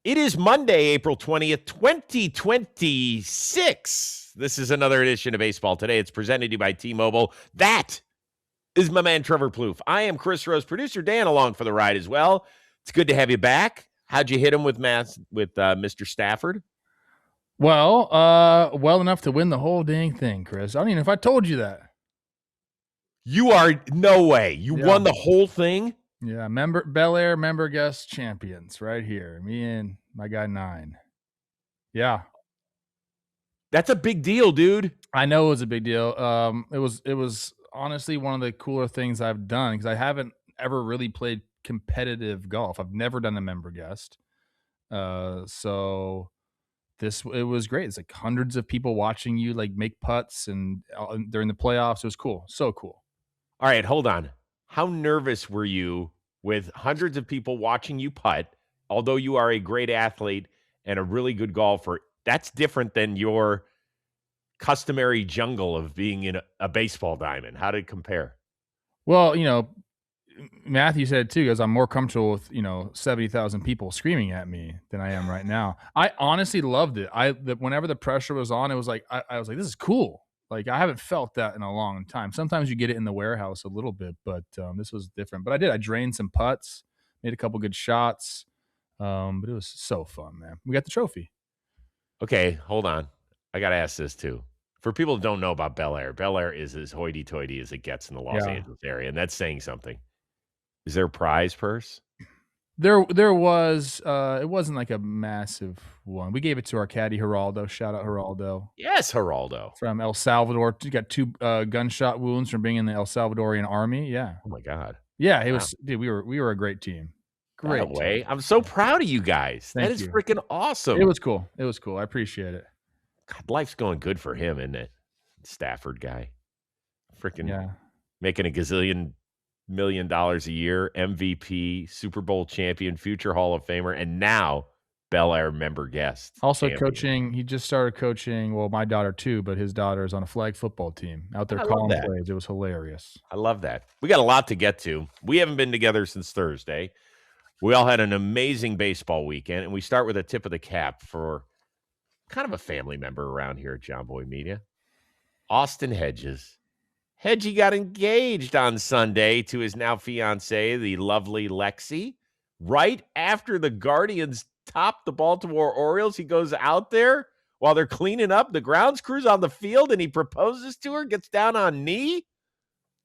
It is Monday, April 20th, 2026. This is another edition of Baseball Today. It's presented to you by T-Mobile. That is my man, Trevor Plouffe. I am Chris Rose, producer Dan along for the ride as well. It's good to have you back. How'd you hit him with Mr. Stafford? Well, well enough to win the whole dang thing, Chris. I don't even know if I told you that. You are no way. You won the whole thing? Yeah, Bel Air member guest champions right here. Me and my guy 9. Yeah. That's a big deal, dude. I know it was a big deal. It was honestly one of the cooler things I've done because I haven't ever really played competitive golf. I've never done a member guest. So it was great. It's like hundreds of people watching you like make putts and during the playoffs. It was cool. So cool. All right, hold on. How nervous were you with hundreds of people watching you putt, although you are a great athlete and a really good golfer? That's different than your customary jungle of being in a baseball diamond. How did it compare? Well, Matthew said too, because I'm more comfortable with 70,000 people screaming at me than I am right now. I honestly loved it. Whenever the pressure was on, it was like I was like, this is cool. Like I haven't felt that in a long time. Sometimes you get it in the warehouse a little bit, but this was different. But I drained some putts, made a couple good shots, but it was so fun, man. We got the trophy. Okay, hold on. I got to ask this too. For people who don't know about Bel Air is as hoity-toity as it gets in the Los Angeles area, and that's saying something. Is there a prize purse? There was. It wasn't like a massive one. We gave it to our caddy Geraldo. Shout out Geraldo. Yes, Geraldo From El Salvador. He got 2 gunshot wounds from being in the El Salvadorian army. Yeah. Oh my God. Yeah, it was. Dude, we were a great team. Great way. I'm so proud of you guys. That is freaking awesome. It was cool. I appreciate it. God, life's going good for him, isn't it? Stafford guy. Freaking making a gazillion million dollars a year, MVP, Super Bowl champion, future Hall of Famer, and now Bel Air member guest. Also coaching. He just started coaching. Well, my daughter too, but his daughter is on a flag football team out there calling plays. It was hilarious. I love that. We got a lot to get to. We haven't been together since Thursday. We all had an amazing baseball weekend, and we start with a tip of the cap for kind of a family member around here at John Boy Media, Austin Hedges. Hedgie got engaged on Sunday to his now fiancée, the lovely Lexi. Right after the Guardians topped the Baltimore Orioles, he goes out there while they're cleaning up the grounds crews on the field, and he proposes to her, gets down on knee.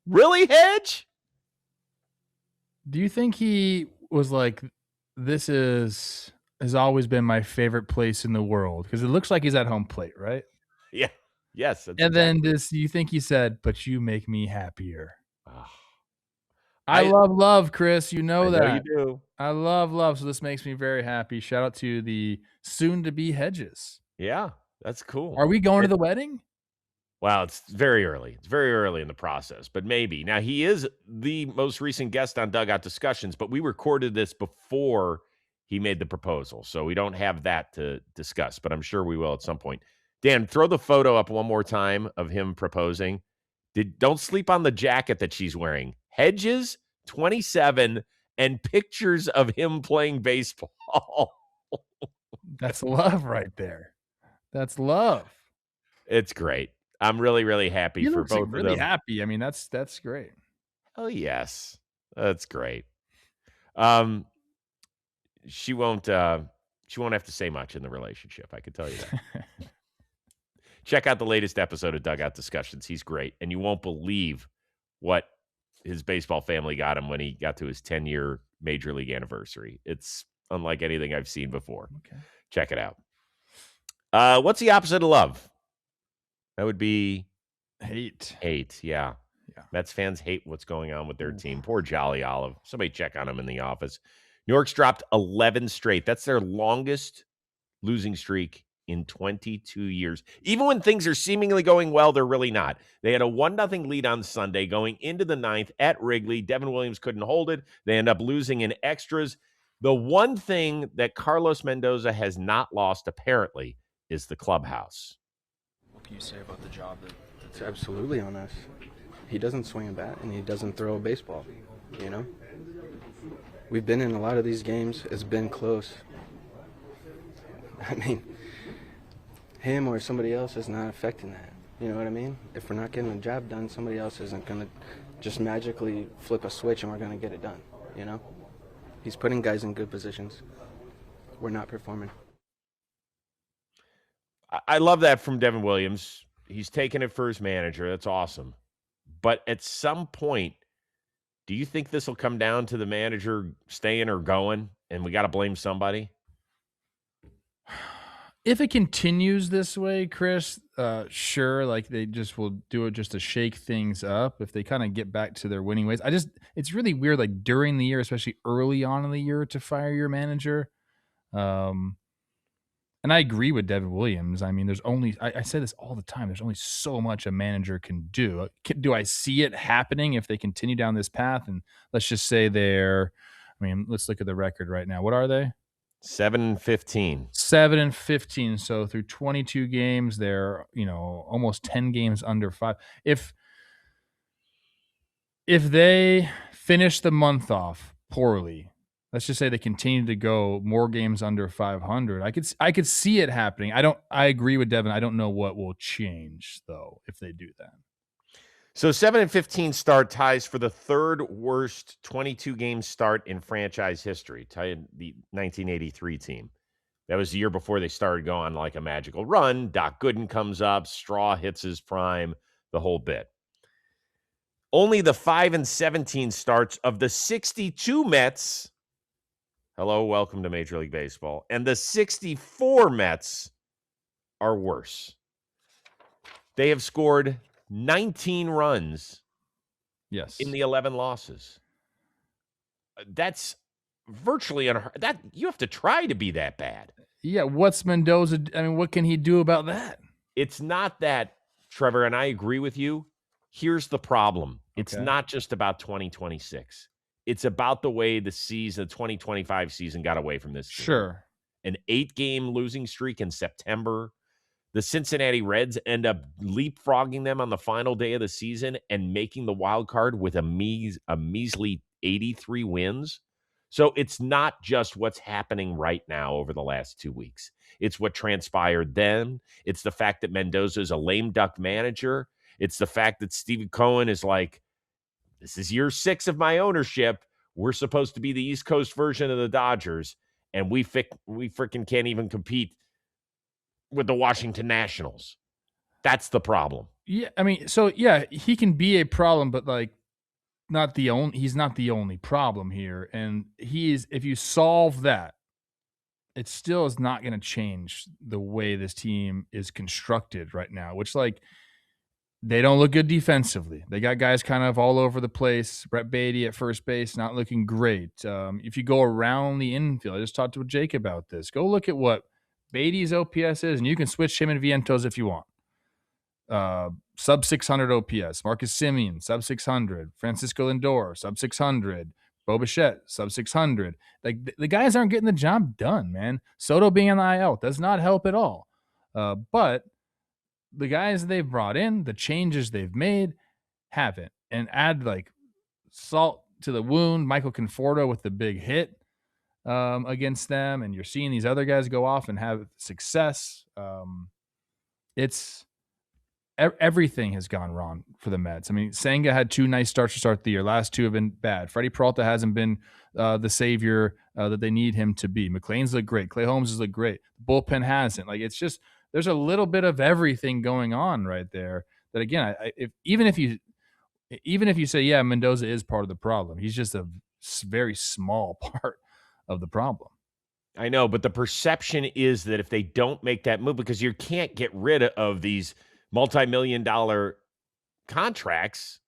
Really, Hedge? Do you think he was like, this has always been my favorite place in the world? Because it looks like he's at home plate, right? Yeah. Yes. And then you think he said, but you make me happier. Oh. I love love, Chris. You know that. You do. I love love. So this makes me very happy. Shout out to the soon-to-be Hedges. Yeah, that's cool. Are we going to the wedding? Well, it's very early. It's very early in the process, but maybe. Now, he is the most recent guest on Dugout Discussions, but we recorded this before he made the proposal, so we don't have that to discuss, but I'm sure we will at some point. Dan, throw the photo up one more time of him proposing. Don't sleep on the jacket that she's wearing. Hedges, 27, and pictures of him playing baseball. That's love right there. That's love. It's great. I'm really, really happy for both of them. Really happy. I mean, that's great. Oh, yes. That's great. She won't have to say much in the relationship. I can tell you that. Check out the latest episode of Dugout Discussions. He's great. And you won't believe what his baseball family got him when he got to his 10-year Major League anniversary. It's unlike anything I've seen before. Okay. Check it out. What's the opposite of love? That would be hate. Hate, yeah. Mets fans hate what's going on with their team. Poor Jolly Olive. Somebody check on him in the office. New York's dropped 11 straight. That's their longest losing streak in 22 years. Even when things are seemingly going well, they're really not. They had a 1-0 lead on Sunday going into the 9th at Wrigley. Devin Williams couldn't hold it. They end up losing in extras. The one thing that Carlos Mendoza has not lost, apparently, is the clubhouse. What can you say about the job It's absolutely on us. He doesn't swing a bat, and he doesn't throw a baseball, We've been in a lot of these games. It's been close. I mean, him or somebody else is not affecting that. You know what I mean? If we're not getting the job done, somebody else isn't going to just magically flip a switch and we're going to get it done, you know? He's putting guys in good positions. We're not performing. I love that from Devin Williams. He's taking it for his manager. That's awesome. But at some point, do you think this will come down to the manager staying or going, and we got to blame somebody? If it continues this way, Chris, sure, like they just will do it just to shake things up. If they kind of get back to their winning ways, it's really weird, like during the year, especially early on in the year, to fire your manager. And I agree with Devin Williams. I mean, there's only, I say this all the time, there's only so much a manager can do. Do I see it happening if they continue down this path? And let's just say let's look at the record right now. What are they? 7-15. 7-15. So through 22 games, they're almost 10 games under 5. If they finish the month off poorly, let's just say they continue to go more games under 500, I could see it happening. I agree with Devin. I don't know what will change though if they do that. So 7-15 start ties for the third worst 22-game start in franchise history, tied the 1983 team. That was the year before they started going like a magical run. Doc Gooden comes up, Straw hits his prime, the whole bit. Only the 5-17 starts of the 62 Mets, hello, welcome to Major League Baseball, and the 64 Mets are worse. They have scored 19 runs in the 11 losses. That's virtually unheard. That you have to try to be that bad. Yeah, what's Mendoza? I mean, what can he do about that? It's not that, Trevor, and I agree with you. Here's the problem. It's not just about 2026. It's about the way the 2025 season got away from this team. Sure. An 8-game losing streak in September. The Cincinnati Reds end up leapfrogging them on the final day of the season and making the wild card with a measly 83 wins. So it's not just what's happening right now over the last 2 weeks. It's what transpired then. It's the fact that Mendoza is a lame duck manager. It's the fact that Steve Cohen is like, this is year 6 of my ownership. We're supposed to be the East Coast version of the Dodgers, and we freaking can't even compete with the Washington Nationals. That's the problem. Yeah, I mean, so yeah, he can be a problem, but like he's not the only problem here. And if you solve that, it still is not going to change the way this team is constructed right now, which like they don't look good defensively. They got guys kind of all over the place. Brett Beatty at first base, not looking great. If you go around the infield, I just talked to Jake about this. Go look at what Beatty's OPS is, and you can switch him and Vientos if you want. Sub 600 OPS. Marcus Semien, sub 600. Francisco Lindor, sub 600. Bo Bichette, sub 600. Like the guys aren't getting the job done, man. Soto being on the IL does not help at all. But the guys they've brought in, the changes they've made, haven't. And add like salt to the wound. Michael Conforto with the big hit against them, and you're seeing these other guys go off and have success. Everything has gone wrong for the Mets. I mean, Senga had 2 nice starts to start the year. Last 2 have been bad. Freddie Peralta hasn't been the savior that they need him to be. McLean's looked great. Clay Holmes has looked great. The bullpen hasn't. Like, it's just there's a little bit of everything going on right there. That again, even if you say, yeah, Mendoza is part of the problem, he's just a very small part of the problem. I know, but the perception is that if they don't make that move, because you can't get rid of these multi-million-dollar contracts.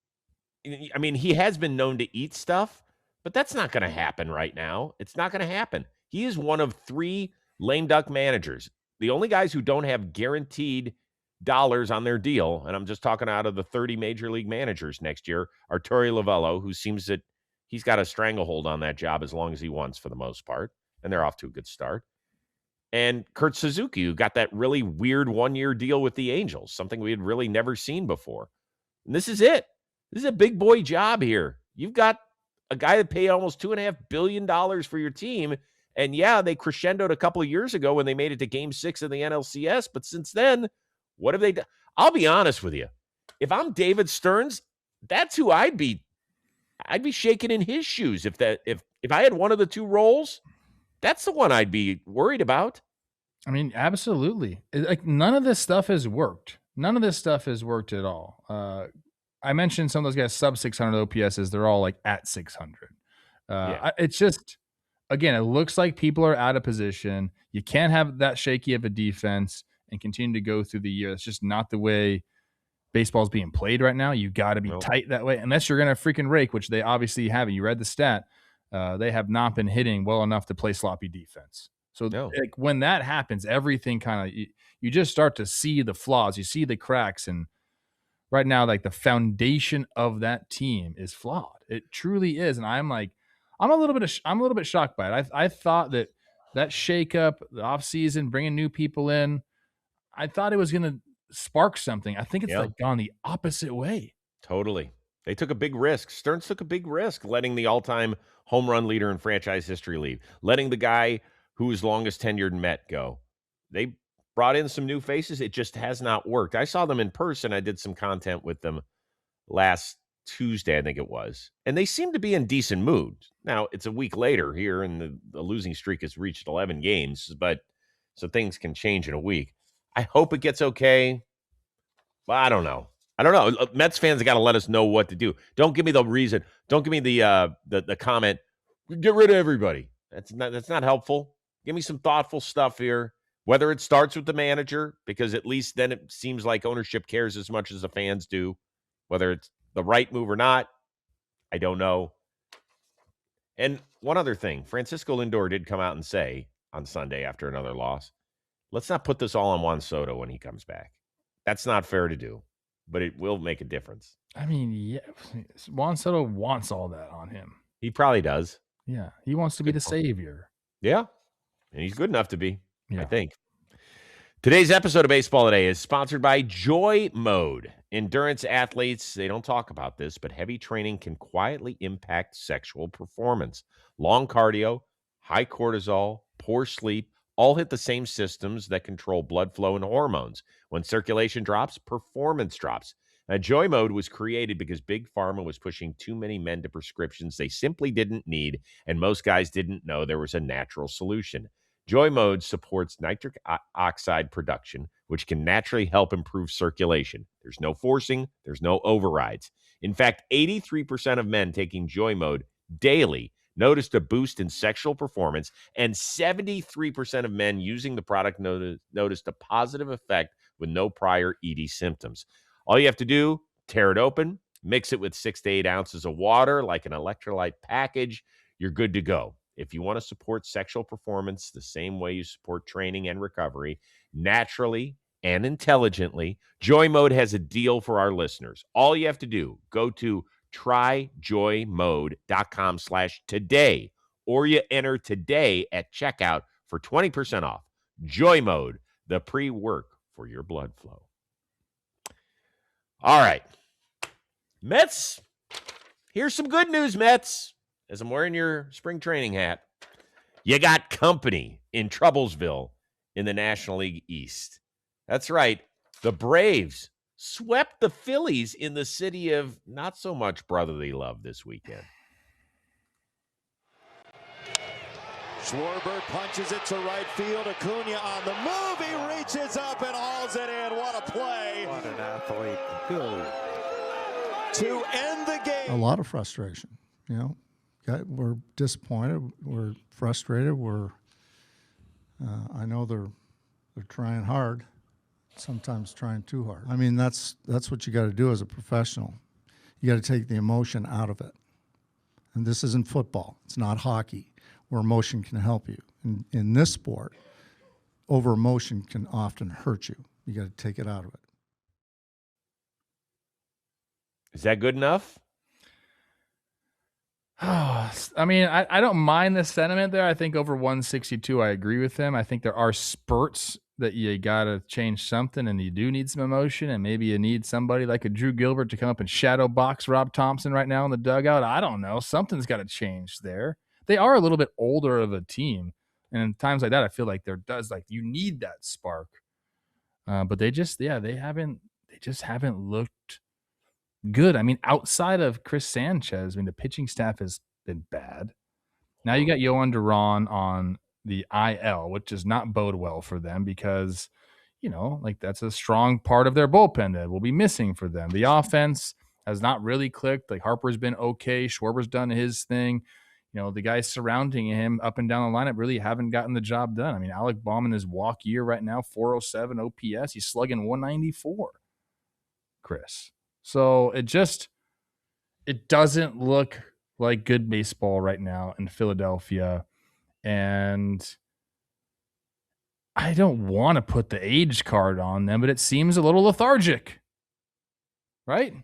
I mean, he has been known to eat stuff, but that's not going to happen right now. It's not going to happen. He is one of 3 lame duck managers. The only guys who don't have guaranteed dollars on their deal, and I'm just talking out of the 30 major league managers next year, are Torey Lovello, who seems that he's got a stranglehold on that job as long as he wants for the most part, and they're off to a good start. And Kurt Suzuki, who got that really weird 1-year deal with the Angels, something we had really never seen before. And this is it. This is a big boy job here. You've got a guy that paid almost $2.5 billion for your team, And yeah, they crescendoed a couple of years ago when they made it to Game 6 of the NLCS. But since then, what have they done? I'll be honest with you. If I'm David Stearns, that's who I'd be shaking in his shoes. If I had one of the two roles, that's the one I'd be worried about. I mean, absolutely. Like, none of this stuff has worked. None of this stuff has worked at all. I mentioned some of those guys sub 600 OPSs. They're all like at 600. It's just, again, it looks like people are out of position. You can't have that shaky of a defense and continue to go through the year. That's just not the way baseball's being played right now. You got to be tight that way, unless you're going to freaking rake, which they obviously haven't. You read the stat. They have not been hitting well enough to play sloppy defense. So like, when that happens, everything kind of, you just start to see the flaws. You see the cracks. And right now, like, the foundation of that team is flawed. It truly is. And I'm a little bit shocked by it. I thought that shakeup, the offseason, bringing new people in, I thought it was going to spark something. I think it's like gone the opposite way. Totally. They took a big risk. Stearns took a big risk letting the all-time home run leader in franchise history leave, letting the guy who was longest tenured Met go. They brought in some new faces. It just has not worked. I saw them in person. I did some content with them last Tuesday, I think it was, and they seem to be in decent mood. Now, it's a week later here, and the losing streak has reached 11 games, but so things can change in a week. I hope it gets okay. Well, I don't know. Mets fans got to let us know what to do. Don't give me the reason. Don't give me the comment. Get rid of everybody. That's not helpful. Give me some thoughtful stuff here. Whether it starts with the manager, because at least then it seems like ownership cares as much as the fans do. Whether it's the right move or not, I don't know. And one other thing, Francisco Lindor did come out and say on Sunday after another loss, let's not put this all on Juan Soto when he comes back. That's not fair to do, but it will make a difference. I mean, yeah, Juan Soto wants all that on him. He probably does. Yeah, he wants to be the savior. Yeah, and he's good enough to be, I think. Today's episode of Baseball Today is sponsored by Joy Mode. Endurance athletes, they don't talk about this, but heavy training can quietly impact sexual performance. Long cardio, high cortisol, poor sleep, all hit the same systems that control blood flow and hormones. When circulation drops, performance drops. Now, Joy Mode was created because Big Pharma was pushing too many men to prescriptions they simply didn't need, and most guys didn't know there was a natural solution. Joy Mode supports nitric oxide production, which can naturally help improve circulation. There's no forcing, there's no overrides. In fact, 83% of men taking Joy Mode daily noticed a boost in sexual performance, and 73% of men using the product noticed a positive effect with no prior ED symptoms. All you have to do, tear it open, mix it with 6 to 8 ounces of water like an electrolyte package. You're good to go. If you want to support sexual performance the same way you support training and recovery, naturally and intelligently, Joy Mode has a deal for our listeners. All you have to do, go to tryjoymode.com/today, or you enter today at checkout for 20% off. Joy Mode, the pre-work for your blood flow. All right. Mets, here's some good news, Mets. As I'm wearing your spring training hat, you got company in Troublesville in the National League East. That's right. The Braves swept the Phillies in the city of not so much brotherly love this weekend. Schwarber punches it to right field. Acuna on the move. He reaches up and hauls it in. What a play. What an athlete. Good. To end the game. A lot of frustration, you know. We're disappointed. We're frustrated. I know they're trying hard, sometimes trying too hard. I mean, that's what you got to do as a professional. You got to take the emotion out of it. And this isn't football. It's not hockey, where emotion can help you. In this sport, over emotion can often hurt you. You got to take it out of it. Is that good enough? I mean, I don't mind the sentiment there. I think over 162, I agree with him. I think there are spurts that you got to change something, and you do need some emotion, and maybe you need somebody like a Drew Gilbert to come up and shadow box Rob Thompson right now in the dugout. I don't know. Something's got to change there. They are a little bit older of a team. And in times like that, I feel like there does, like, you need that spark. But they just haven't looked good. I mean, outside of Chris Sanchez, I mean, the pitching staff has been bad. Now you got Yohan Duran on the IL, which does not bode well for them because, like, that's a strong part of their bullpen that will be missing for them. The offense has not really clicked. Like, Harper's been okay. Schwarber's done his thing. The guys surrounding him up and down the lineup really haven't gotten the job done. I mean, Alec Baum in his walk year right now, 407 OPS. He's slugging 194, Chris. So it doesn't look like good baseball right now in Philadelphia. And I don't want to put the age card on them, but it seems a little lethargic, right?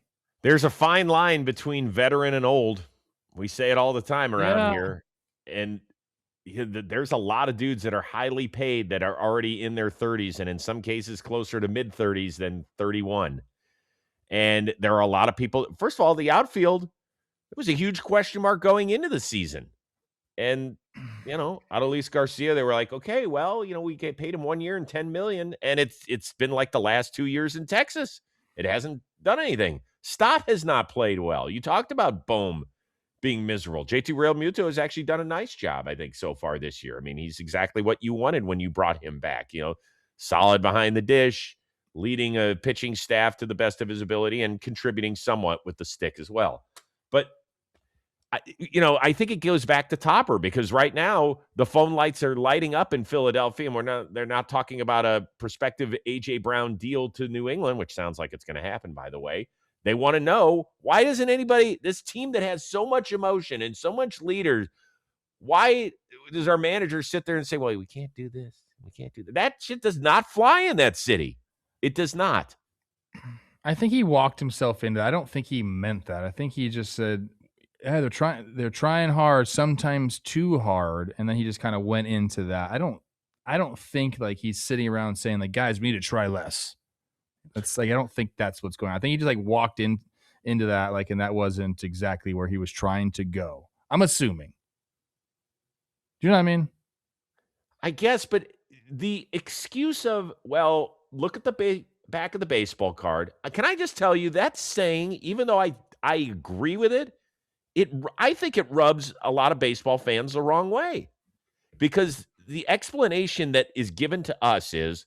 There's a fine line between veteran and old. We say it all the time around here. And there's a lot of dudes that are highly paid that are already in their 30s and in some cases closer to mid-30s than 31. And there are a lot of people. First of all, the outfield, it was a huge question mark going into the season. And, Adolis Garcia, they were like, okay, well, we paid him 1 year and $10 million. And it's been like the last 2 years in Texas. It hasn't done anything. Stott has not played well. You talked about Bohm being miserable. JT Realmuto has actually done a nice job, I think, so far this year. I mean, he's exactly what you wanted when you brought him back. Solid behind the dish, leading a pitching staff to the best of his ability and contributing somewhat with the stick as well. But, I think it goes back to Topper because right now the phone lights are lighting up in Philadelphia and they're not talking about a prospective A.J. Brown deal to New England, which sounds like it's going to happen, by the way. They want to know, why doesn't this team that has so much emotion and so much leaders, why does our manager sit there and say, well, we can't do this, we can't do that? That shit does not fly in that city. It does not. I think he walked himself into that. I don't think he meant that. I think he just said, yeah, they're trying hard, sometimes too hard, and then he just kind of went into that. I don't think like he's sitting around saying like, guys, we need to try less. That's like, I don't think that's what's going on. I think he just like walked into that, like, and that wasn't exactly where he was trying to go. I'm assuming. Do you know what I mean? I guess, but the excuse of, well, look at the back of the baseball card. Can I just tell you that saying, even though I agree with it, I think it rubs a lot of baseball fans the wrong way because the explanation that is given to us is,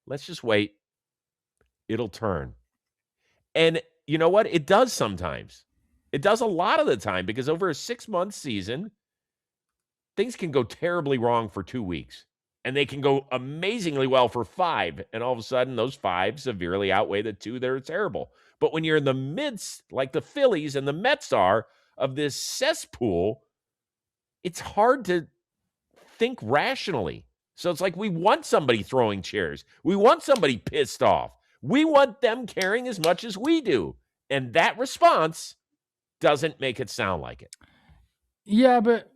let's just wait. It'll turn. And you know what? It does sometimes. It does a lot of the time because over a 6-month season, things can go terribly wrong for 2 weeks. And they can go amazingly well for 5. And all of a sudden, those 5 severely outweigh the 2 that are terrible. But when you're in the midst, like the Phillies and the Mets are, of this cesspool, it's hard to think rationally. So it's like we want somebody throwing chairs. We want somebody pissed off. We want them caring as much as we do. And that response doesn't make it sound like it. Yeah, but,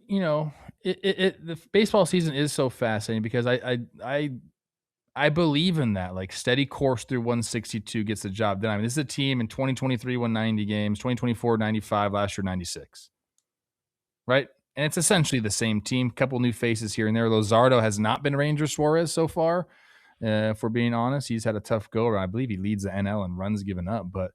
the baseball season is so fascinating because I believe in that, like, steady course through 162 gets the job done. I mean, this is a team in 2023 won 90 games, 2024 95, last year 96. Right? And it's essentially the same team, couple new faces here and there. Luzardo has not been Ranger Suarez so far. If we're being honest, he's had a tough go around. I believe he leads the NL in runs given up, but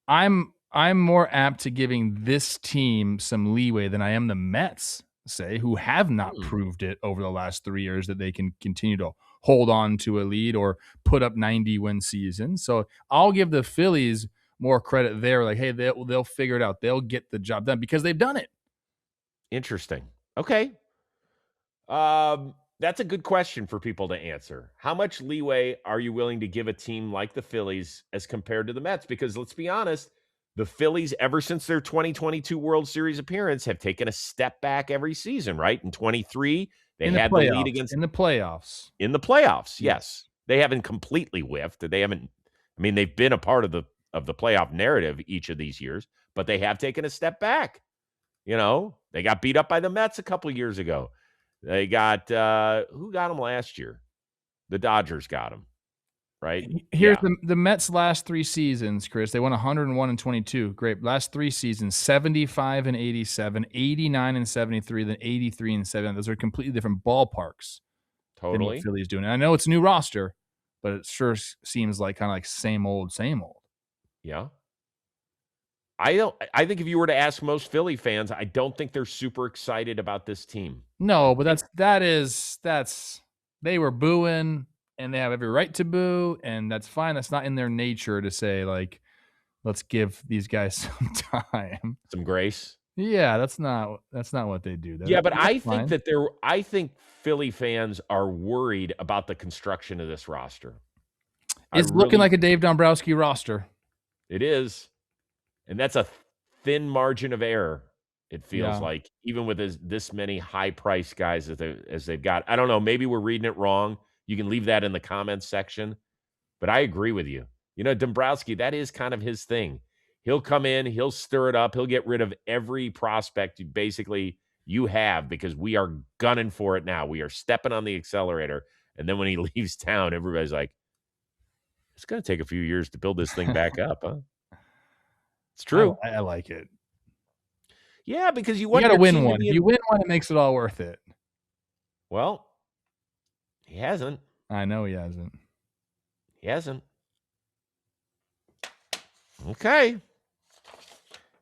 I'm more apt to giving this team some leeway than I am the Mets, say, who have not proved it over the last 3 years that they can continue to hold on to a lead or put up 90-win seasons. So I'll give the Phillies more credit there. Like, hey, they'll figure it out. They'll get the job done because they've done it. Interesting. Okay. That's a good question for people to answer. How much leeway are you willing to give a team like the Phillies as compared to the Mets? Because let's be honest, the Phillies, ever since their 2022 World Series appearance, have taken a step back every season, right? In 23, they had the lead against... In the playoffs. In the playoffs, yes. They haven't completely whiffed. They haven't... I mean, they've been a part of the playoff narrative each of these years, but they have taken a step back. They got beat up by the Mets a couple of years ago. They got... who got them last year? The Dodgers got them. right? Here's Yeah, the Mets' last 3 seasons, Chris. They won 101 and 22. Great. Last 3 seasons, 75 and 87, 89 and 73, then 83 and 7. Those are completely different ballparks than what totally. Philly's doing. And I know it's a new roster, but it sure seems like kind of like same old, same old. Yeah. I think if you were to ask most Philly fans, I don't think they're super excited about this team. No, but that's they were booing and they have every right to boo, and that's fine. That's not in their nature to say like, let's give these guys some time. Some grace. Yeah, that's not what they do. Yeah, but That's fine. I think Philly fans are worried about the construction of this roster. It's looking like a Dave Dombrowski roster. It is. And that's a thin margin of error, it feels Yeah. like, even with this many high-priced guys as they've got. I don't know, maybe we're reading it wrong. You can leave that in the comments section, but I agree with you. You know, Dombrowski, that is kind of his thing. He'll come in, he'll stir it up, he'll get rid of every prospect basically you have because we are gunning for it now. We are stepping on the accelerator, and then when he leaves town, everybody's like, it's gonna take a few years to build this thing back up, huh? It's true. I like it. Yeah, because you You want got to your win team to one. be If you win one, it makes it all worth it. Well, he hasn't. I know he hasn't. He hasn't. Okay.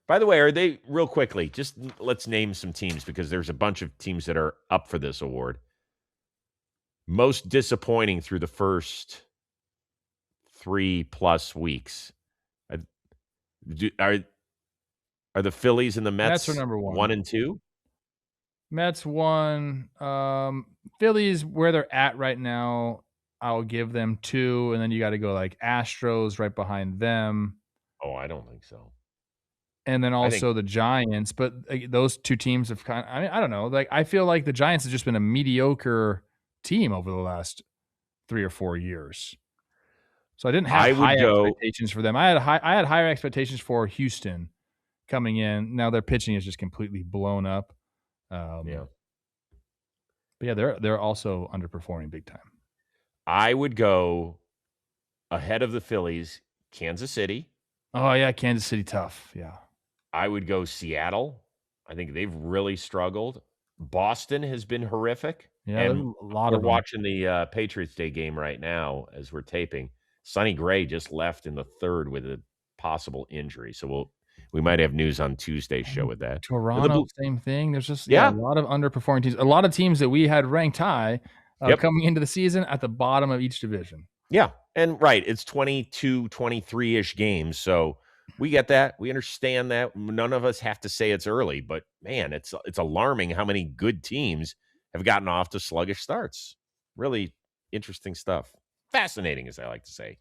By the way, are they real quickly? Just let's name some teams because there's a bunch of teams that are up for this award. Most disappointing through the first 3+ weeks. Are the Phillies and the Mets Mets are number 1. 1 and 2? Mets 1. Phillies, where they're at right now, I'll give them 2. And then you got to go like Astros right behind them. Oh, I don't think so. And then I think- also the Giants. But those 2 teams have kind of, I mean, I don't know. Like, I feel like the Giants have just been a mediocre team over the last 3 or 4 years. So I didn't have high expectations for them. I had higher expectations for Houston coming in. Now their pitching is just completely blown up. Yeah. But yeah, they're also underperforming big time. I would go ahead of the Phillies, Kansas City. Oh yeah, Kansas City tough. Yeah. I would go Seattle. I think they've really struggled. Boston has been horrific. Yeah, and a lot we're of them. watching the Patriots Day game right now as we're taping. Sonny Gray just left in the 3rd with a possible injury. So we might have news on Tuesday's show with that. Toronto, same thing. There's just Yeah. a lot of underperforming teams. A lot of teams that we had ranked high coming into the season at the bottom of each division. Yeah. And right, it's 22, 23-ish games. So we get that. We understand that. None of us have to say it's early, but man, it's alarming how many good teams have gotten off to sluggish starts. Really interesting stuff. Fascinating, as I like to say.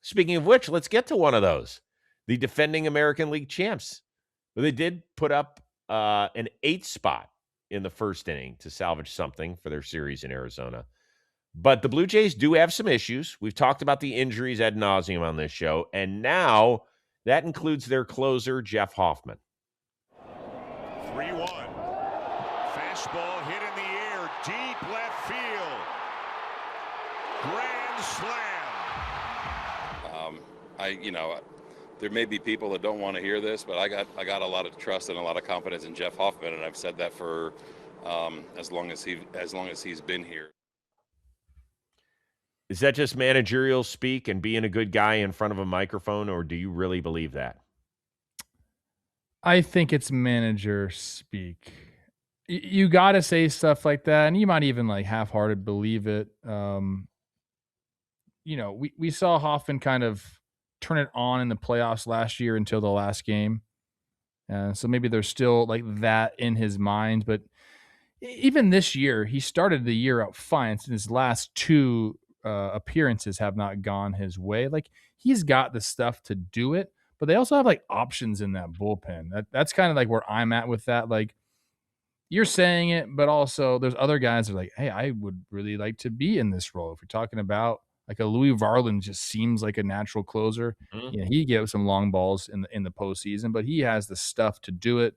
Speaking of which, let's get to one of those. The defending American League champs. Well, they did put up an 8th spot in the first inning to salvage something for their series in Arizona. But the Blue Jays do have some issues. We've talked about the injuries ad nauseum on this show, and now that includes their closer, Jeff Hoffman. 3-1. Fastball hit in the air, deep left field. Grand slam. There may be people that don't want to hear this, but I got a lot of trust and a lot of confidence in Jeff Hoffman, and I've said that for as long as he's been here. Is that just managerial speak and being a good guy in front of a microphone, or do you really believe that? I think it's manager speak. You got to say stuff like that, and you might even like half-hearted believe it. We saw Hoffman kind of turn it on in the playoffs last year until the last game. So maybe there's still like that in his mind. But even this year, he started the year out fine. And his last 2 appearances have not gone his way. Like, he's got the stuff to do it, but they also have like options in that bullpen. That's kind of like where I'm at with that. Like, you're saying it, but also there's other guys that are like, hey, I would really like to be in this role. If you're talking about like a Louis Varland, just seems like a natural closer. Mm-hmm. Yeah, he gave some long balls in the postseason, but he has the stuff to do it.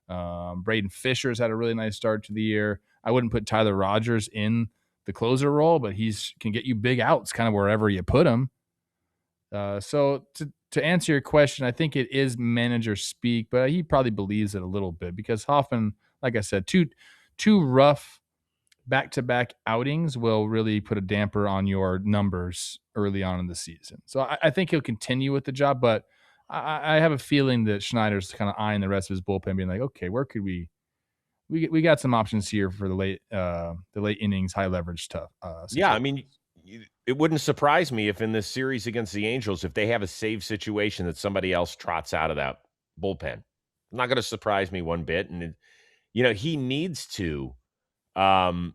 Braden Fisher's had a really nice start to the year. I wouldn't put Tyler Rogers in the closer role, but can get you big outs kind of wherever you put him. So to answer your question, I think it is manager speak, but he probably believes it a little bit because Hoffman, like I said, two rough back-to-back outings will really put a damper on your numbers early on in the season. So I think he'll continue with the job, but I have a feeling that Schneider's kind of eyeing the rest of his bullpen, being like, okay, where could we got some options here for the late innings, high leverage stuff. Yeah, I mean, it wouldn't surprise me if in this series against the Angels, if they have a save situation that somebody else trots out of that bullpen. Not going to surprise me one bit. And, he needs to, he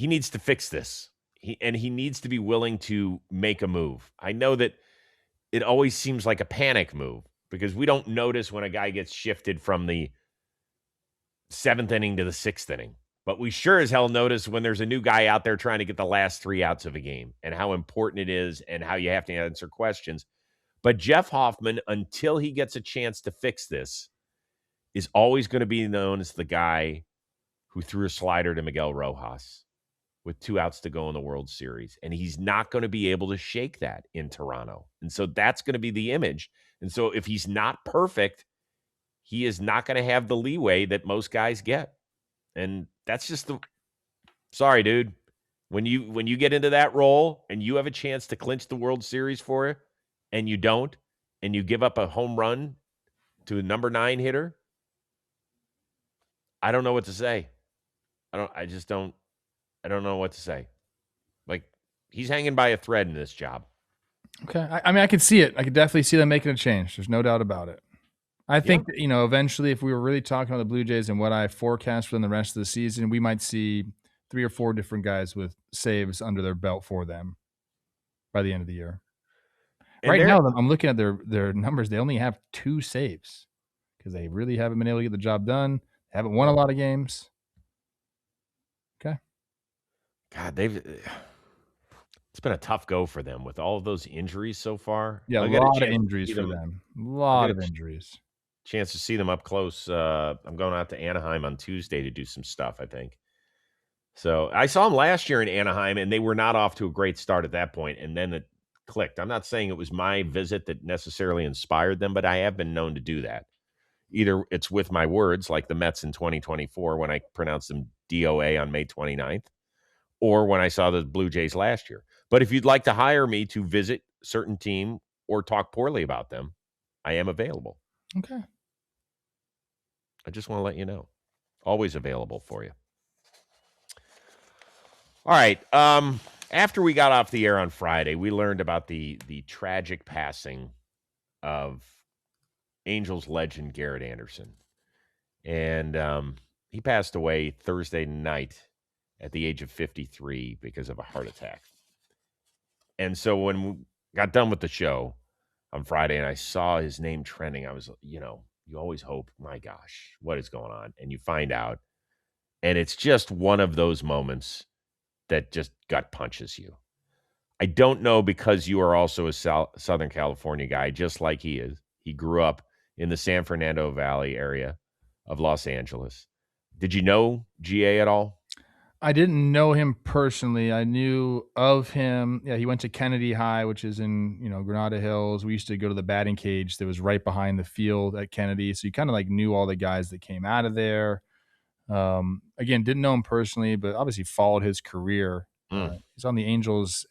needs to fix this. He needs to be willing to make a move. I know that it always seems like a panic move because we don't notice when a guy gets shifted from the 7th inning to the 6th inning. But we sure as hell notice when there's a new guy out there trying to get the last 3 outs of a game and how important it is and how you have to answer questions. But Jeff Hoffman, until he gets a chance to fix this, is always going to be known as the guy who threw a slider to Miguel Rojas with 2 outs to go in the World Series. And he's not going to be able to shake that in Toronto. And so that's going to be the image. And so if he's not perfect, he is not going to have the leeway that most guys get. And that's just sorry, dude. When you get into that role and you have a chance to clinch the World Series for it and you don't, and you give up a home run to a number 9 hitter, I don't know what to say. I don't know what to say. Like, he's hanging by a thread in this job. Okay. I mean, I could see it. I could definitely see them making a change. There's no doubt about it. I think that, eventually, if we were really talking about the Blue Jays and what I forecast for them the rest of the season, we might see 3 or 4 different guys with saves under their belt for them by the end of the year. And right now, I'm looking at their numbers. They only have 2 saves because they really haven't been able to get the job done. They haven't won a lot of games. Okay. God, it's been a tough go for them with all of those injuries so far. Yeah, a lot of injuries for them. A lot of injuries. Chance to see them up close. I'm going out to Anaheim on Tuesday to do some stuff, I think. So I saw them last year in Anaheim, and they were not off to a great start at that point, and then it clicked. I'm not saying it was my visit that necessarily inspired them, but I have been known to do that. Either it's with my words, like the Mets in 2024 when I pronounced them DOA on May 29th, or when I saw the Blue Jays last year. But if you'd like to hire me to visit a certain team or talk poorly about them, I am available. Okay. I just want to let you know. Always available for you. All right. After we got off the air on Friday, we learned about the tragic passing of Angels legend Garret Anderson. And he passed away Thursday night at the age of 53 because of a heart attack. And so when we got done with the show on Friday and I saw his name trending, I was, you always hope, my gosh, what is going on? And you find out. And it's just one of those moments that just gut punches you. I don't know, because you are also a Southern California guy, just like he is. He grew up in the San Fernando Valley area of Los Angeles. Did you know GA at all? I didn't know him personally. I knew of him. Yeah, he went to Kennedy High, which is in, Granada Hills. We used to go to the batting cage that was right behind the field at Kennedy. So you kind of like knew all the guys that came out of there. Again, didn't know him personally, but obviously followed his career. He's on the Angels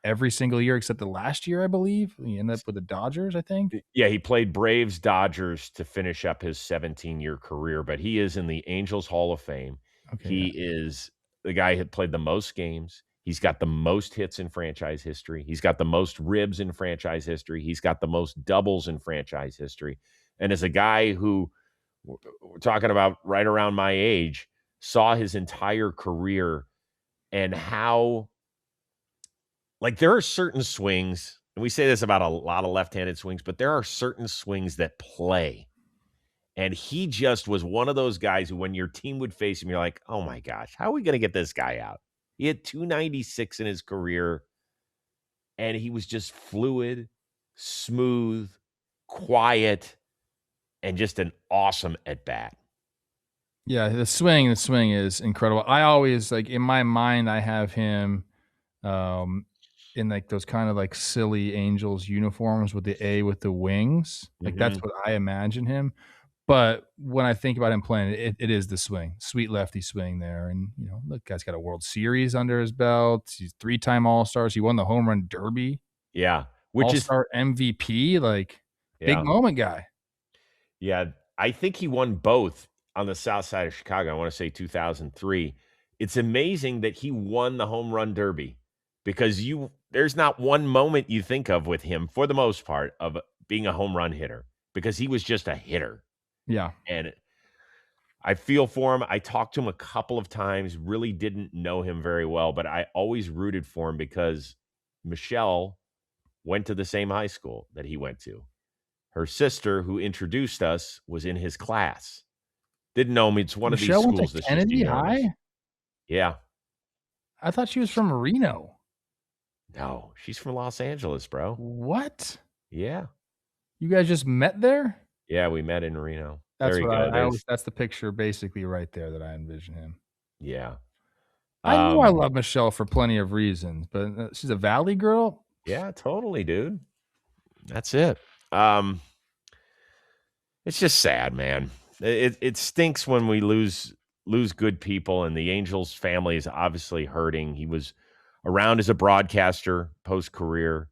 every single year except the last year, I believe. He ended up with the Dodgers, I think. Yeah, he played Braves, Dodgers to finish up his 17-year career, but he is in the Angels Hall of Fame. Okay, he is the guy who played the most games. He's got the most hits in franchise history. He's got the most ribs in franchise history. He's got the most doubles in franchise history. And as a guy who, we're talking about right around my age, saw his entire career and how, like, there are certain swings, and we say this about a lot of left-handed swings, but there are certain swings that play. And he just was one of those guys who, when your team would face him, you're like, oh my gosh, how are we going to get this guy out? He had 296 in his career, and he was just fluid, smooth, quiet, and just an awesome at-bat. Yeah, the swing is incredible. I always, like, in my mind, I have him in like those kind of like silly Angels uniforms with the A with the wings. Like that's what I imagine him. But when I think about him playing, it is the swing, sweet lefty swing there. And, you know, the guy's got a World Series under his belt. He's 3-time All-Stars. He won the Home Run Derby. Yeah. Which is All-Star MVP, like Yeah. big moment guy. Yeah, I think he won both on the south side of Chicago. I want to say 2003. It's amazing that he won the home run derby because there's not one moment you think of with him for the most part of being a home run hitter because he was just a hitter. Yeah. And I feel for him. I talked to him a couple of times, really didn't know him very well, but I always rooted for him because Michelle went to the same high school that he went to. Her sister, who introduced us, was in his class. Didn't know him. It's one Michelle of went these to schools. Kennedy High? Yeah. I thought she was from Reno. No, she's from Los Angeles, bro. What? Yeah. You guys just met there? Yeah, we met in Reno. That's there you what go. I always, that's the picture basically right there that I envision him. Yeah. I know I love Michelle for plenty of reasons, but she's a Valley girl. Yeah, totally, dude. That's it. It's just sad, man. It stinks when we lose good people, and the Angels family is obviously hurting. He was around as a broadcaster post-career.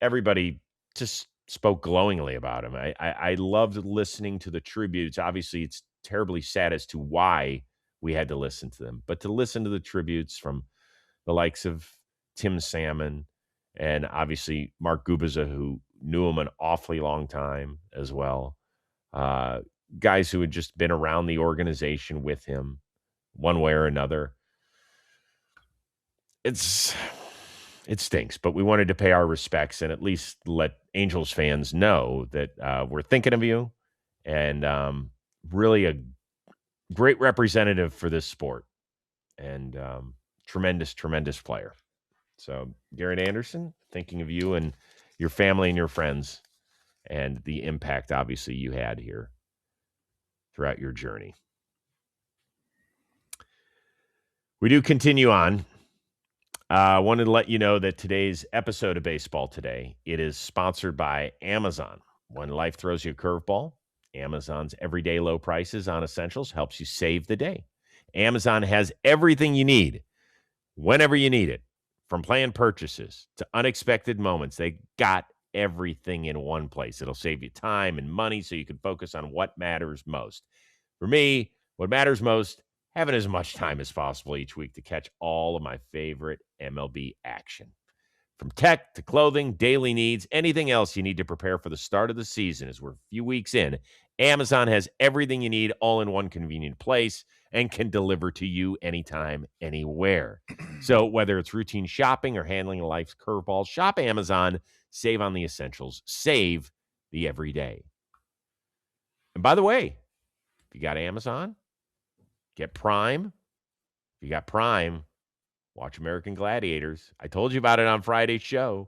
Everybody just spoke glowingly about him. I loved listening to the tributes. Obviously, it's terribly sad as to why we had to listen to them, but to listen to the tributes from the likes of Tim Salmon and obviously Mark Gubiza, who knew him an awfully long time as well. Guys who had just been around the organization with him one way or another. It stinks, but we wanted to pay our respects and at least let Angels fans know that we're thinking of you and really a great representative for this sport and tremendous, tremendous player. So, Garret Anderson, thinking of you and your family and your friends and the impact, obviously, you had here throughout your journey. We do continue on. I wanted to let you know that today's episode of Baseball Today, it is sponsored by Amazon. When life throws you a curveball, Amazon's everyday low prices on essentials helps you save the day. Amazon has everything you need whenever you need it. From planned purchases to unexpected moments, they got everything in one place. It'll save you time and money so you can focus on what matters most. For me, what matters most, having as much time as possible each week to catch all of my favorite MLB action. From tech to clothing, daily needs, anything else you need to prepare for the start of the season as we're a few weeks in, Amazon has everything you need all in one convenient place and can deliver to you anytime, anywhere. So whether it's routine shopping or handling life's curveballs, shop Amazon, save on the essentials, save the everyday. And by the way, if you got Amazon, get Prime. If you got Prime, watch American Gladiators. I told you about it on Friday's show.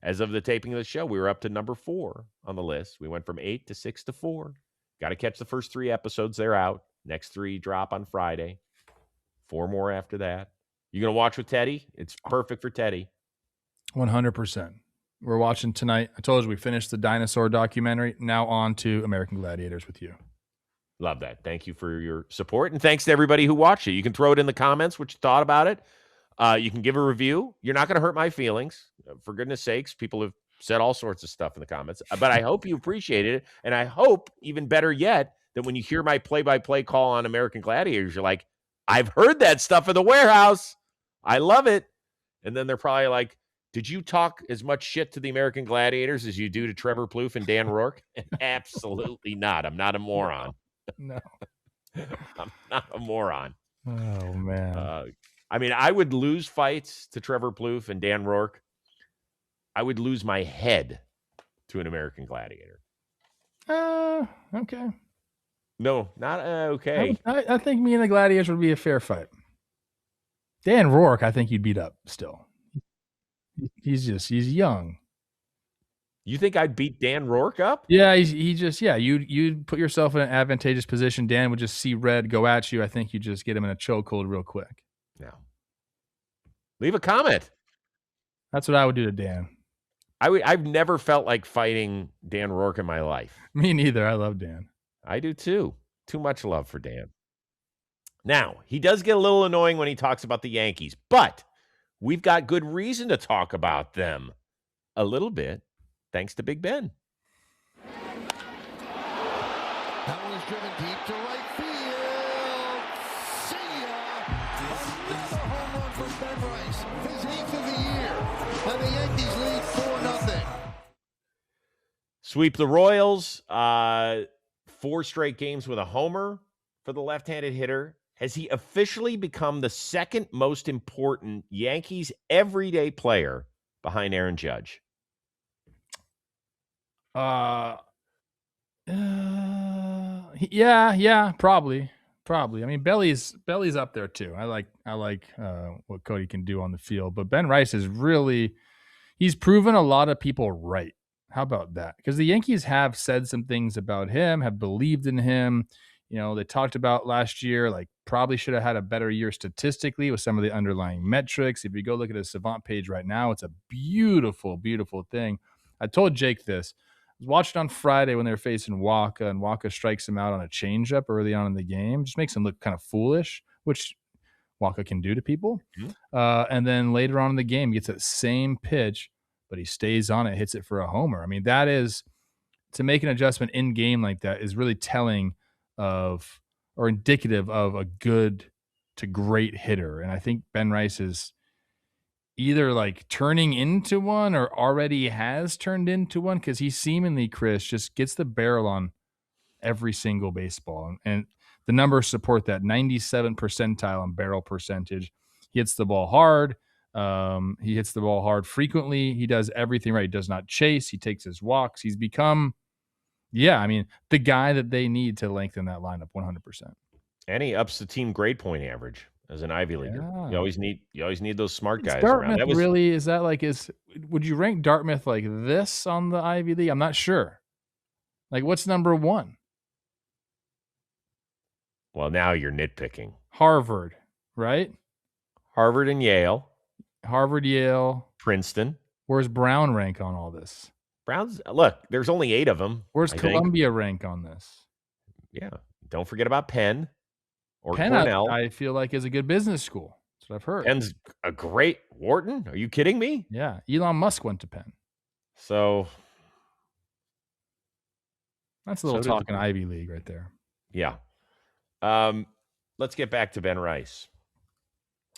As of the taping of the show, we were up to number 4 on the list. We went from 8 to 6 to 4. Got to catch the first 3 episodes. They're out. Next 3 drop on Friday. 4 more after that. You going to watch with Teddy? It's perfect for Teddy. 100%. We're watching tonight. I told you we finished the dinosaur documentary. Now on to American Gladiators with you. Love that. Thank you for your support. And thanks to everybody who watched it. You can throw it in the comments what you thought about it. You can give a review. You're not going to hurt my feelings. For goodness sakes, people have said all sorts of stuff in the comments. But I hope you appreciated it. And I hope, even better yet, that when you hear my play-by-play call on American Gladiators, you're like, I've heard that stuff in the warehouse. I love it. And then they're probably like, did you talk as much shit to the American Gladiators as you do to Trevor Plouffe and Dan Rourke? Absolutely not. I'm not a moron. No. I'm not a moron. Oh, man. I mean, I would lose fights to Trevor Plouffe and Dan Rourke. I would lose my head to an American Gladiator. Okay. No, not okay. I think me and the Gladiators would be a fair fight. Dan Rourke, I think you'd beat up still. He's young. You think I'd beat Dan Rourke up? Yeah, you'd put yourself in an advantageous position. Dan would just see red go at you. I think you just get him in a chokehold real quick. No. Leave a comment. That's what I would do to Dan. I've never felt like fighting Dan Rourke in my life. Me neither. I love Dan. I do too. Too much love for Dan. Now, he does get a little annoying when he talks about the Yankees, but we've got good reason to talk about them a little bit, thanks to Big Ben. That one is driven deep to right field. See ya! Another home run from Ben Rice. His 8th of the year. And the Yankees lead 4-0. Sweep the Royals. 4 straight games with a homer for the left-handed hitter. Has he officially become the second most important Yankees everyday player behind Aaron Judge? Yeah, probably. I mean, Belly's up there too. I like what Cody can do on the field, but Ben Rice is he's proven a lot of people right. How about that? Because the Yankees have said some things about him, have believed in him. You know, they talked about last year, like probably should have had a better year statistically with some of the underlying metrics. If you go look at his Savant page right now, it's a beautiful, beautiful thing. I told Jake this. I was watching on Friday when they were facing Waka, and Waka strikes him out on a changeup early on in the game. Just makes him look kind of foolish, which Waka can do to people. And then later on in the game, he gets that same pitch, but he stays on it, hits it for a homer. I mean, that is, to make an adjustment in game like that is really telling of, or indicative of, a good to great hitter. And I think Ben Rice is either like turning into one or already has turned into one, because he seemingly, Chris, just gets the barrel on every single baseball. And the numbers support that. 97 percentile on barrel percentage. He hits the ball hard. He hits the ball hard frequently. He does everything right. He does not chase. He takes his walks. He's become, the guy that they need to lengthen that lineup 100%. And he ups the team grade point average as an Ivy leaguer. Yeah. You always need those smart guys Dartmouth around. would you rank Dartmouth like this on the Ivy League? I'm not sure. Like, what's number 1? Well, now you're nitpicking. Harvard, right? Harvard and Yale. Harvard, Yale. Princeton. Where's Brown rank on all this? Brown's, look, there's only 8 of them. Where's Columbia rank on this? Yeah. Don't forget about Penn or Penn, Cornell. I feel like is a good business school. That's what I've heard. Penn's a great Wharton. Are you kidding me? Yeah. Elon Musk went to Penn. So that's a little talking Ivy League right there. Yeah. Let's get back to Ben Rice.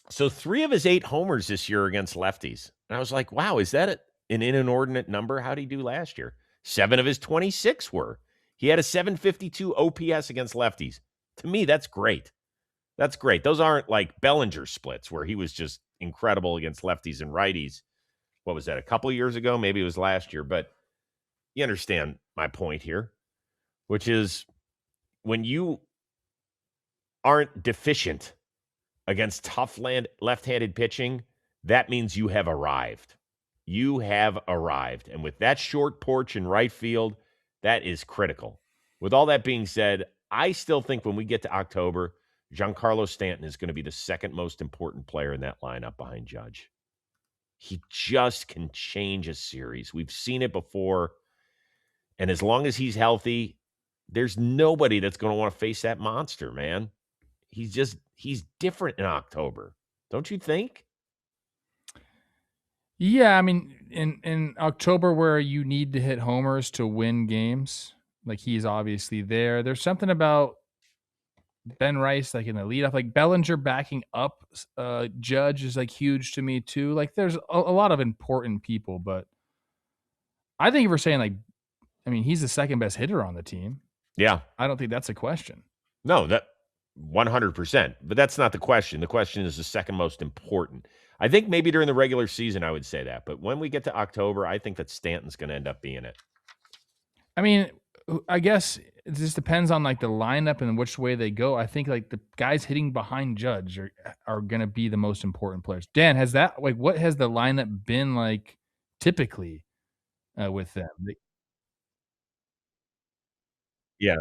So 3 of his 8 homers this year against lefties. And I was like, wow, is that an inordinate number? How did he do last year? 7 of his 26 were. He had a 752 OPS against lefties. To me, that's great. That's great. Those aren't like Bellinger splits where he was just incredible against lefties and righties. What was that, a couple of years ago? Maybe it was last year. But you understand my point here, which is when you aren't deficient against tough left-handed pitching, that means you have arrived. You have arrived. And with that short porch in right field, that is critical. With all that being said, I still think when we get to October, Giancarlo Stanton is going to be the second most important player in that lineup behind Judge. He just can change a series. We've seen it before. And as long as he's healthy, there's nobody that's going to want to face that monster, man. He's different in October. Don't you think? Yeah, I mean, in October where you need to hit homers to win games, like he's obviously there. There's something about Ben Rice, like in the leadoff, like Bellinger backing up Judge is like huge to me too. Like there's a lot of important people, but I think if we're saying he's the second best hitter on the team. Yeah. I don't think that's a question. No, that 100%. But that's not the question. The question is the second most important. I think maybe during the regular season I would say that. But when we get to October, I think that Stanton's going to end up being it. I mean, I guess it just depends on like the lineup and which way they go. I think like the guys hitting behind Judge are going to be the most important players. Dan, has that, like, what has the lineup been like typically with them? Yeah.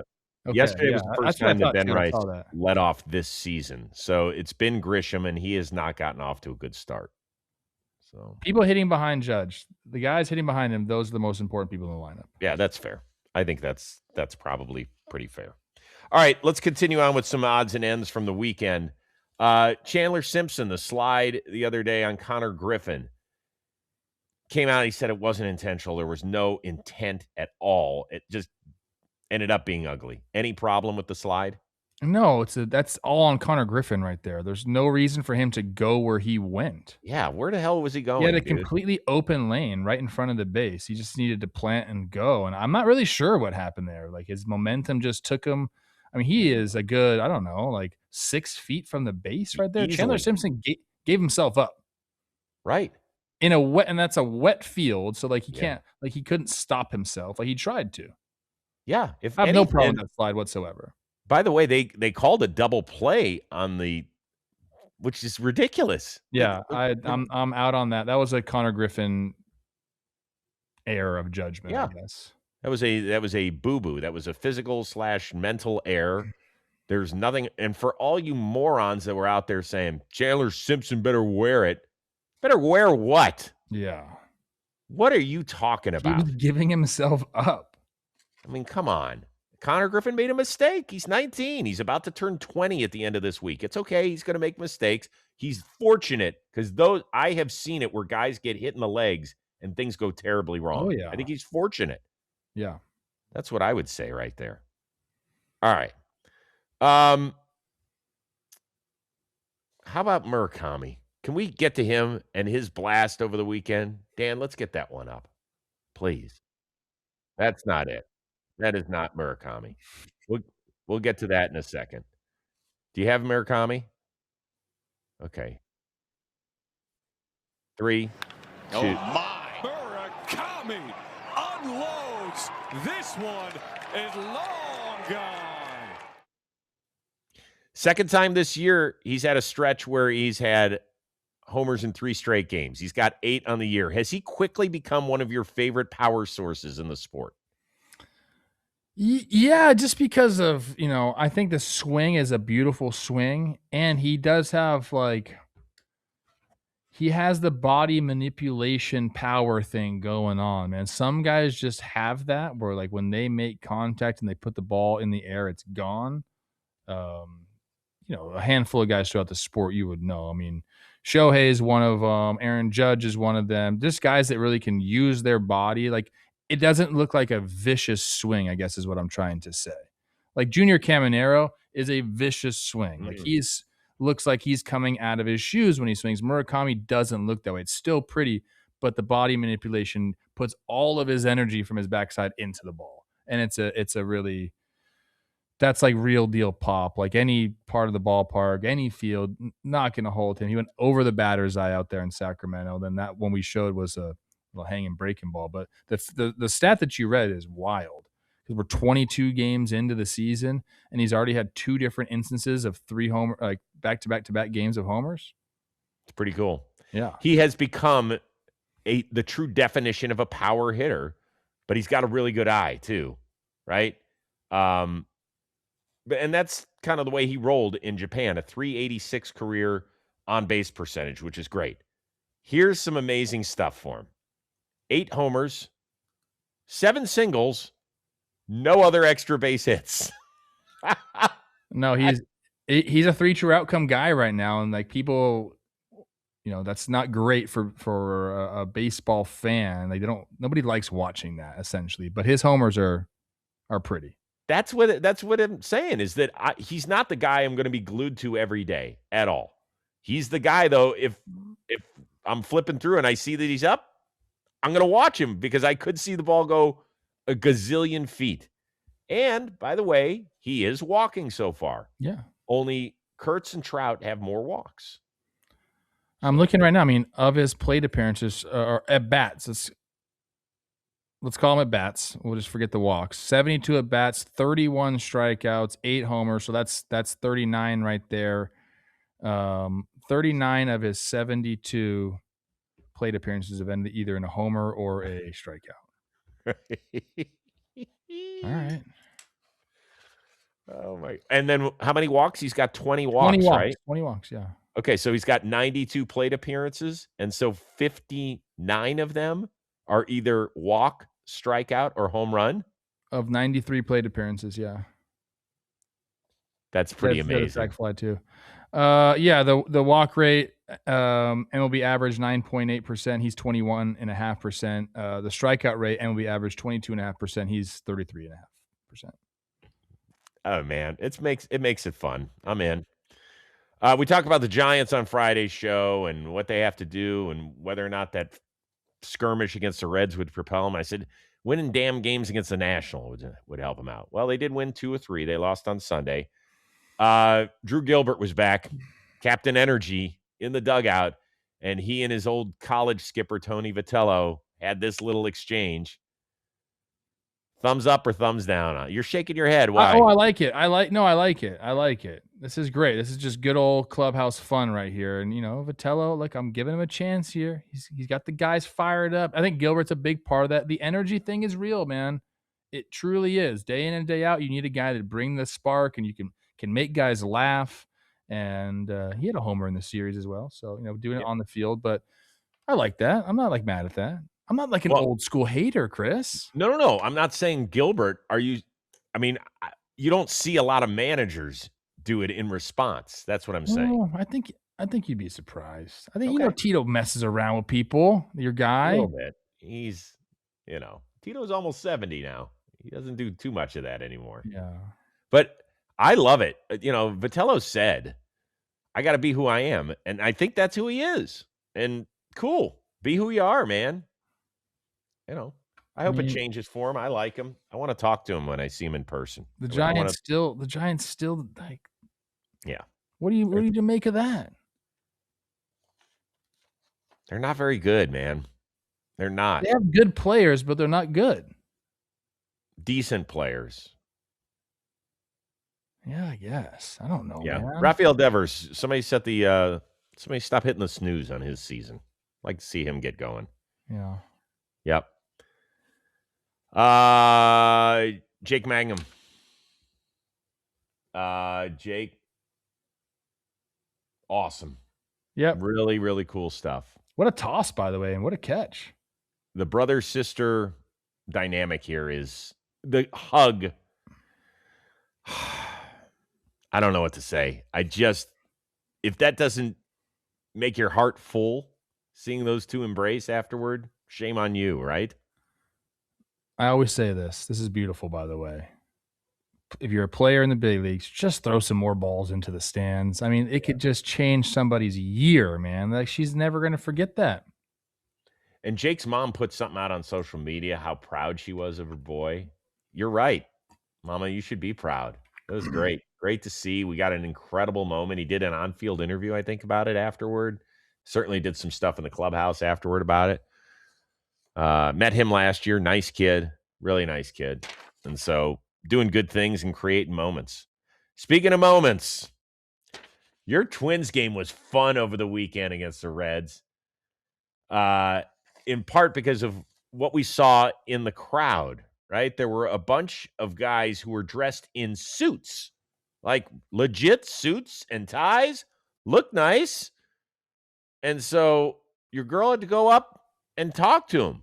Okay, Yesterday was the first time that Ben Rice that. led off this season. So it's been Grisham, and he has not gotten off to a good start. So people hitting behind Judge, the guys hitting behind him, those are the most important people in the lineup. yeah, that's fair. I think that's probably pretty fair. All right, let's continue on with some odds and ends from the weekend. Chandler Simpson, the slide the other day on Connor Griffin, came out. He said it wasn't intentional. There was no intent at all. It just ended up being ugly. Any problem with the slide? No, that's all on Connor Griffin right there. There's no reason for him to go where he went. Yeah, where the hell was he going? He had a dude? completely open lane right in front of the base. He just needed to plant and go. And I'm not really sure what happened there. Like his momentum just took him. I mean, he is a good, I don't know, like 6 feet from the base right there. Easily. Chandler Simpson gave himself up. Right. In a wet, and that's a wet field. So like he can't, like he couldn't stop himself. Like he tried to. Yeah. I have no problem with that slide whatsoever. By the way, they called a double play on which is ridiculous. Yeah, I'm out on that. That was a Connor Griffin error of judgment, I guess. That was a boo-boo. That was a physical/mental error. There's nothing. And for all you morons that were out there saying Chandler Simpson better wear it, better wear what? Yeah. What are you talking about? He was giving himself up. I mean, come on. Connor Griffin made a mistake. He's 19. He's about to turn 20 at the end of this week. It's okay. He's going to make mistakes. He's fortunate because I have seen it where guys get hit in the legs and things go terribly wrong. Oh, yeah. I think he's fortunate. Yeah. That's what I would say right there. All right. How about Murakami? Can we get to him and his blast over the weekend? Dan, let's get that one up, please. That's not it. That is not Murakami. We'll get to that in a second. Do you have Murakami? Okay. 3, 2. Oh my! Murakami unloads. This one is long gone. Second time this year, he's had a stretch where he's had homers in 3 straight games. He's got 8 on the year. Has he quickly become one of your favorite power sources in the sport? Yeah, just because of, I think the swing is a beautiful swing, and he does have he has the body manipulation power thing going on, man. Some guys just have that where like when they make contact and they put the ball in the air, it's gone. A handful of guys throughout the sport you would know. I mean, Shohei is one of them. Aaron Judge is one of them. Just guys that really can use their body. Like, it doesn't look like a vicious swing, I guess is what I'm trying to say. Like Junior Caminero is a vicious swing. Like looks like he's coming out of his shoes when he swings. Murakami doesn't look that way. It's still pretty, but the body manipulation puts all of his energy from his backside into the ball. And it's a really, that's like real deal pop. Like any part of the ballpark, any field, not going to hold him. He went over the batter's eye out there in Sacramento. Then that one we showed was a little hanging breaking ball. But the stat that you read is wild because we're 22 games into the season and he's already had 2 different instances of 3 homer, like back-to-back games of homers. It's pretty cool. Yeah. He has become the true definition of a power hitter, but he's got a really good eye too, right? And that's kind of the way he rolled in Japan, a 386 career on-base percentage, which is great. Here's some amazing stuff for him. 8 homers, 7 singles, no other extra base hits. No, he's a 3 true outcome guy right now. And like people, that's not great for a baseball fan. Like nobody likes watching that essentially, but his homers are pretty. That's what I'm saying is that he's not the guy I'm going to be glued to every day at all. He's the guy though. If I'm flipping through and I see that he's up, I'm going to watch him because I could see the ball go a gazillion feet. And by the way, he is walking so far. Yeah. Only Kurtz and Trout have more walks. I'm looking right now. I mean, of his plate appearances or at bats, let's call them at bats. We'll just forget the walks. 72 at bats, 31 strikeouts, 8 homers. So that's 39 right there. 39 of his 72 plate appearances have ended either in a homer or a strikeout. All right. Oh my! And then how many walks? He's got 20 walks, right? 20 walks, yeah. Okay, so he's got 92 plate appearances, and so 59 of them are either walk, strikeout, or home run. Of 93 plate appearances, yeah. That's pretty That's the amazing. sac fly too. Yeah, the walk rate, MLB average 9.8%. He's 21.5%. The strikeout rate, MLB average 22.5%. He's 33.5%. Oh man, it makes it fun. I'm in. We talk about the Giants on Friday's show and what they have to do and whether or not that skirmish against the Reds would propel them. I said winning damn games against the National would help them out. Well, they did win 2 or 3. They lost on Sunday. Drew Gilbert was back, Captain Energy in the dugout, and he and his old college skipper Tony Vitello had this little exchange. Thumbs up or thumbs down? You're shaking your head. Why? I like it. I like it. This is great. This is just good old clubhouse fun right here. And, Vitello, look, I'm giving him a chance here. He's got the guys fired up. I think Gilbert's a big part of that. The energy thing is real, man. It truly is. Day in and day out, you need a guy to bring the spark, and you can make guys laugh. And he had a homer in the series as well. So, doing it on the field. But I like that. I'm not mad at that. I'm not like an old school hater, Chris. No. I'm not saying Gilbert. You don't see a lot of managers do it in response. That's what I'm saying. Oh, I think you'd be surprised. I think Tito messes around with people. Your guy. A little bit. He's, Tito's almost 70 now. He doesn't do too much of that anymore. Yeah. But I love it. Vitello said, I got to be who I am. And I think that's who he is. And cool. Be who you are, man. I hope it changes for him. I like him. I want to talk to him when I see him in person. The Giants still like. Yeah. What do you make of that? They're not very good, man. They're not. They have good players, but they're not good. Decent players. Yeah, I guess. I don't know, man. Rafael Devers, somebody stop hitting the snooze on his season. I'd like to see him get going. Yeah. Yep. Jake Mangum. Jake. Awesome. Yep. Really, really cool stuff. What a toss, by the way, and what a catch. The brother-sister dynamic here is the hug. I don't know what to say. If that doesn't make your heart full, seeing those two embrace afterward, shame on you, right? I always say this. This is beautiful, by the way. If you're a player in the big leagues, just throw some more balls into the stands. I mean, it could just change somebody's year, man. Like, she's never going to forget that. And Jake's mom put something out on social media, how proud she was of her boy. You're right. Mama, you should be proud. It was great. Great to see. We got an incredible moment. He did an on-field interview, I think, about it afterward. Certainly did some stuff in the clubhouse afterward about it. Met him last year. Nice kid. Really nice kid. And so doing good things and creating moments. Speaking of moments, your Twins game was fun over the weekend against the Reds. In part because of what we saw in the crowd, right? There were a bunch of guys who were dressed in suits, like legit suits and ties, looked nice. And so your girl had to go up and talk to him.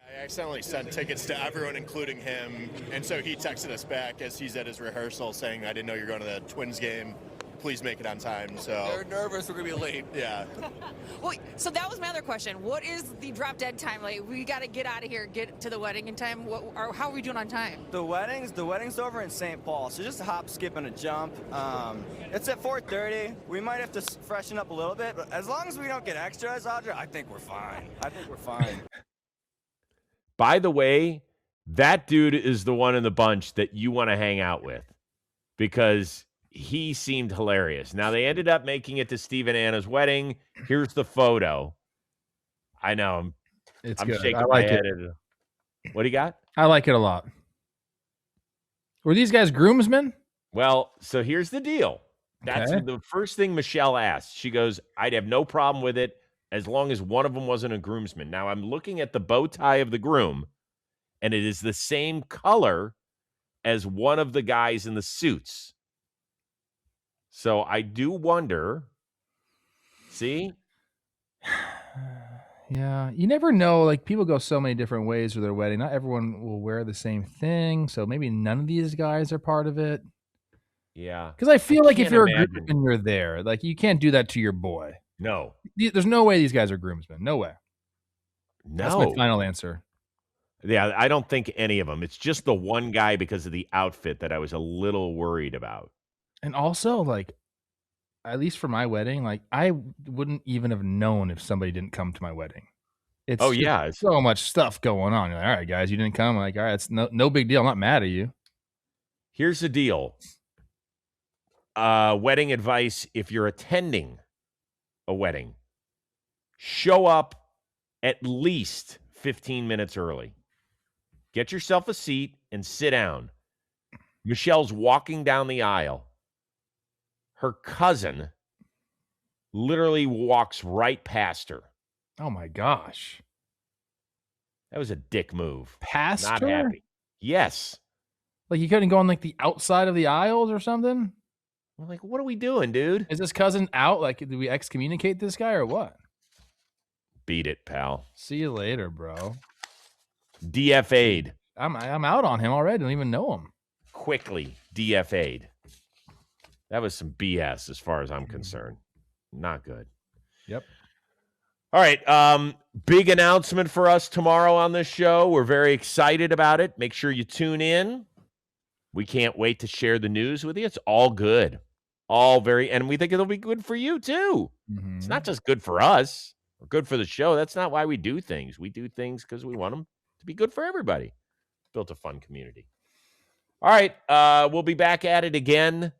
I accidentally sent tickets to everyone, including him, and so he texted us back as he's at his rehearsal saying, I didn't know you're going to the Twins game. Please make it on time. So they're nervous we're going to be late. Yeah. Well, so that was my other question. What is the drop-dead time? Like, we got to get out of here, get to the wedding in time. How are we doing on time? The wedding's over in St. Paul, so just a hop, skip, and a jump. It's at 4:30. We might have to freshen up a little bit, but as long as we don't get extras, Audra, I think we're fine. By the way, that dude is the one in the bunch that you want to hang out with because he seemed hilarious. Now, they ended up making it to Steve and Anna's wedding. Here's the photo. I know. I'm good. shaking I like my head. it. What do you got? I like it a lot. Were these guys groomsmen? Well, so here's the deal. That's the first thing Michelle asked. She goes, I'd have no problem with it as long as one of them wasn't a groomsman. Now, I'm looking at the bow tie of the groom, and it is the same color as one of the guys in the suits. So I do wonder See? Yeah, you never know. Like, people go so many different ways for their wedding. Not everyone will wear the same thing, so maybe none of these guys are part of it. Yeah. Because I feel like if can't you're a imagine. groom and you're there, like, you can't do that to your boy. No. There's no way these guys are groomsmen. No way. That's my No. final answer. Yeah, I don't think any of them. It's just the one guy because of the outfit that I was a little worried about. And also, like, at least for my wedding, like, I wouldn't even have known if somebody didn't come to my wedding. It's Oh, just yeah. It's, so much stuff going on. You're like, all right, guys, you didn't come. Like, all right, it's no big deal. I'm not mad at you. here's the deal. Wedding advice, if you're attending a wedding, show up at least 15 minutes early. Get yourself a seat and sit down. Michelle's walking down the aisle. Her cousin literally walks right past her. Oh my gosh. That was a dick move. Past Not her? happy. Yes. Like, you couldn't go on, like, the outside of the aisles or something? I'm like, what are we doing, dude? Is this cousin out? Like, did we excommunicate this guy or what? Beat it, pal. See you later, bro. DFA'd. I'm out on him already. I don't even know him. Quickly DFA'd. That was some BS as far as I'm concerned. Not good. Yep. All right. Big announcement for us tomorrow on this show. We're very excited about it. Make sure you tune in. We can't wait to share the news with you. It's all good. And we think it'll be good for you too. Mm-hmm. It's not just good for us or good for the show. That's not why we do things. We do things because we want them to be good for everybody. Built a fun community. All right. We'll be back at it again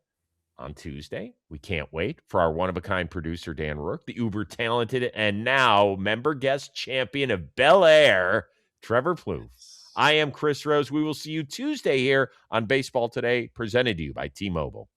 on Tuesday. We can't wait for our one-of-a-kind producer, Dan Rourke, the uber-talented and now member guest champion of Bel Air, Trevor Plouffe. I am Chris Rose. We will see you Tuesday here on Baseball Today, presented to you by T-Mobile.